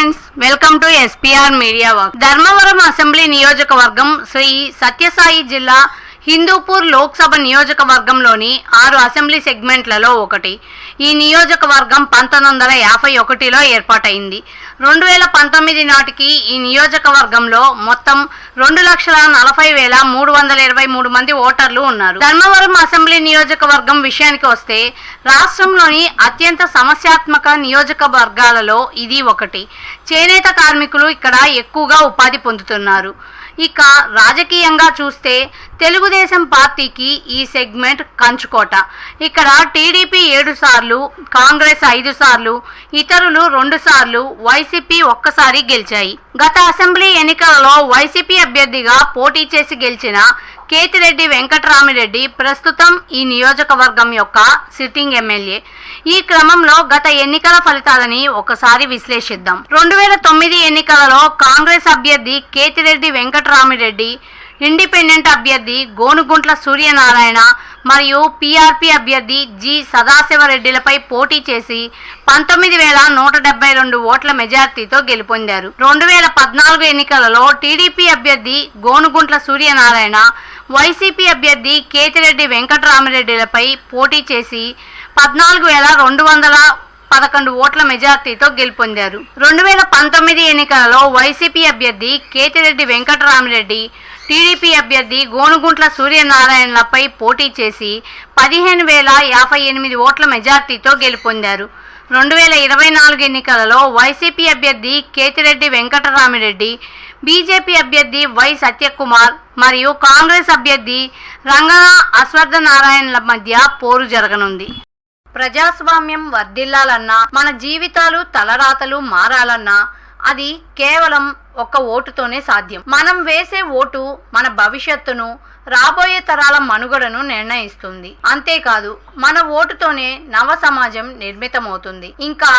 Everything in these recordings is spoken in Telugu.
Friends, welcome to SPR media work. Dharmavaram assembly నియోజకవర్గం శ్రీ సత్యసాయి జిల్లా హిందూపూర్ లోక్సభ నియోజకవర్గంలోని 6 అసెంబ్లీ సెగ్మెంట్లలో ఒకటి. ఈ నియోజకవర్గం 1951లో ఏర్పాటైంది. 2019 నాటికి ఈ నియోజకవర్గంలో మొత్తం 2,40,323 మంది ఓటర్లు ఉన్నారు. ధర్మవరం అసెంబ్లీ నియోజకవర్గం విషయానికి వస్తే రాష్ట్రంలోని అత్యంత సమస్యాత్మక నియోజకవర్గాలలో ఇది ఒకటి. చేనేత కార్మికులు ఇక్కడ ఎక్కువగా ఉపాధి పొందుతున్నారు. ఇక రాజకీయంగా చూస్తే తెలుగుదేశం పార్టీకి ఈ సెగ్మెంట్ కంచుకోట. ఇక్కడ టీడీపీ 7 సార్లు, కాంగ్రెస్ 5 సార్లు, ఇతరులు 2 సార్లు, వైసీపీ 1 సారి గెలిచాయి. గత అసెంబ్లీ ఎన్నికలలో వైసీపీ అభ్యర్థిగా పోటీ చేసి గెలిచిన కేతిరెడ్డి వెంకటరామిరెడ్డి ప్రస్తుతం ఈ నియోజకవర్గం యొక్క సిట్టింగ్ ఎమ్మెల్యే. ఈ క్రమంలో గత ఎన్నికల ఫలితాలని ఒకసారి విశ్లేషిద్దాం. 2009 ఎన్నికలలో కాంగ్రెస్ అభ్యర్థి కేతిరెడ్డి వెంకటరామిరెడ్డి, ఇండిపెండెంట్ అభ్యర్థి గోనుగుంట్ల సూర్యనారాయణ మరియు పీఆర్పీ అభ్యర్థి జి సదాశివరెడ్డిలపై పోటీ చేసి 19,172 ఓట్ల మెజార్టీతో గెలుపొందారు. 2014 ఎన్నికలలో టీడీపీ అభ్యర్థి గోనుగుంట్ల సూర్యనారాయణ, వైసీపీ అభ్యర్థి కేతిరెడ్డి వెంకటరామిరెడ్డిలపై పోటీ చేసి 14,211 ఓట్ల మెజార్టీతో గెలుపొందారు. 2019 ఎన్నికలలో వైసీపీ అభ్యర్థి కేతిరెడ్డి వెంకటరామిరెడ్డి, టీడీపీ అభ్యర్థి గోనుగుంట్ల సూర్యనారాయణలపై పోటీ చేసి 15,058 ఓట్ల మెజార్టీతో గెలుపొందారు. 2024 ఎన్నికలలో వైసీపీ అభ్యర్థి కేతిరెడ్డి వెంకటరామిరెడ్డి, బీజేపీ అభ్యర్థి వై సత్యకుమార్ మరియు కాంగ్రెస్ అభ్యర్థి రంగన అశ్వత్థనారాయణల మధ్య పోరు జరగనుంది. ప్రజాస్వామ్యం వర్ధిల్లాలన్నా, మన జీవితాలు తలరాతలు మారాలన్నా అది కేవలం ఒక్క ఓటుతోనే సాధ్యం. మనం వేసే ఓటు మన భవిష్యత్తును, రాబోయే తరాల మనుగడను నిర్ణయిస్తుంది. అంతేకాదు మన ఓటుతోనే నవ సమాజం నిర్మితమవుతుంది, ఇంకా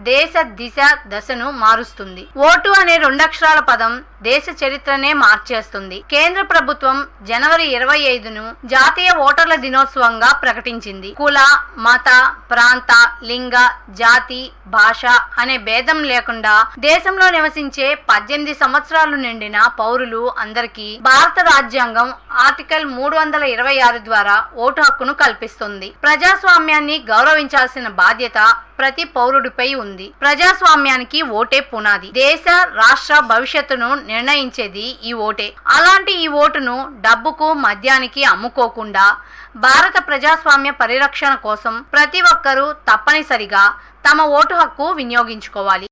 దేశ దిశ దశను మారుస్తుంది. ఓటు అనే 2 అక్షరాల పదం దేశ చరిత్రనే మార్చేస్తుంది. కేంద్ర ప్రభుత్వం జనవరి 25ను జాతీయ ఓటర్ల దినోత్సవంగా ప్రకటించింది. కుల, మత, ప్రాంత, లింగ, జాతి, భాష అనే భేదం లేకుండా దేశంలో నివసించే 18 సంవత్సరాలు నిండిన పౌరులు అందరికీ భారత రాజ్యాంగం ఆర్టికల్ 326 ద్వారా ఓటు హక్కును కల్పిస్తుంది. ప్రజాస్వామ్యాన్ని గౌరవించాల్సిన బాధ్యత ప్రతి పౌరుడిపై ఉంది. ప్రజాస్వామ్యానికి ఓటే పునాది. దేశ, రాష్ట్ర భవిష్యత్తును నిర్ణయించేది ఈ ఓటే. అలాంటి ఈ ఓటును డబ్బుకు, మద్యానికి అమ్ముకోకుండా భారత ప్రజాస్వామ్య పరిరక్షణ కోసం ప్రతి ఒక్కరూ తప్పనిసరిగా తమ ఓటు హక్కు వినియోగించుకోవాలి.